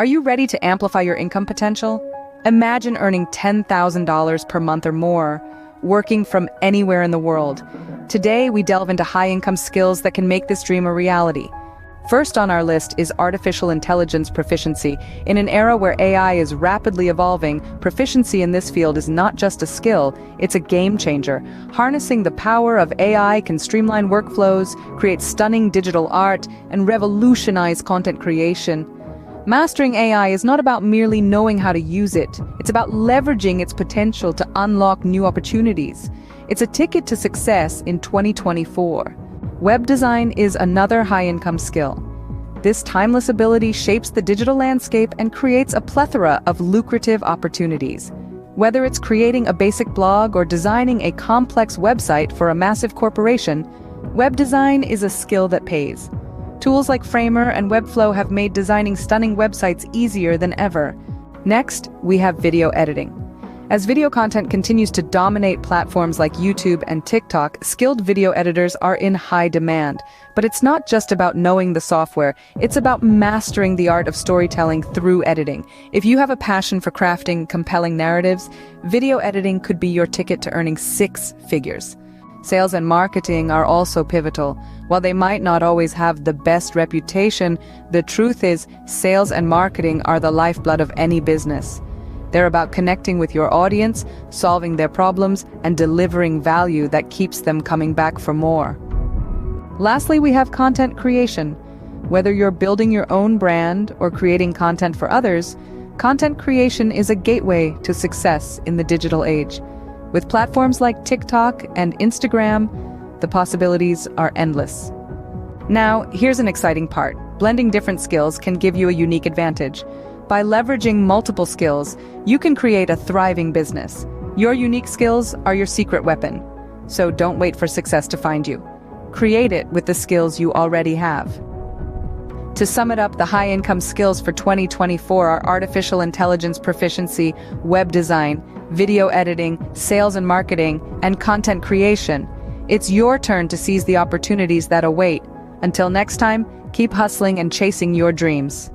Are you ready to amplify your income potential? Imagine earning $10,000 per month or more, working from anywhere in the world. Today, we delve into high-income skills that can make this dream a reality. First on our list is artificial intelligence proficiency. In an era where AI is rapidly evolving, proficiency in this field is not just a skill, it's a game changer. Harnessing the power of AI can streamline workflows, create stunning digital art, and revolutionize content creation. Mastering AI is not about merely knowing how to use it. It's about leveraging its potential to unlock new opportunities. It's a ticket to success in 2024. Web design is another high-income skill. This timeless ability shapes the digital landscape and creates a plethora of lucrative opportunities. Whether it's creating a basic blog or designing a complex website for a massive corporation, web design is a skill that pays. Tools like Framer and Webflow have made designing stunning websites easier than ever. Next, we have video editing. As video content continues to dominate platforms like YouTube and TikTok, skilled video editors are in high demand. But it's not just about knowing the software, it's about mastering the art of storytelling through editing. If you have a passion for crafting compelling narratives, video editing could be your ticket to earning six figures. Sales and marketing are also pivotal. While they might not always have the best reputation, the truth is, sales and marketing are the lifeblood of any business. They're about connecting with your audience, solving their problems, and delivering value that keeps them coming back for more. Lastly, we have content creation. Whether you're building your own brand or creating content for others, content creation is a gateway to success in the digital age. With platforms like TikTok and Instagram, the possibilities are endless. Now, here's an exciting part. Blending different skills can give you a unique advantage. By leveraging multiple skills, you can create a thriving business. Your unique skills are your secret weapon. So don't wait for success to find you. Create it with the skills you already have. To sum it up, the high-income skills for 2024 are artificial intelligence proficiency, web design, video editing, sales and marketing, and content creation. It's your turn to seize the opportunities that await. Until next time, keep hustling and chasing your dreams.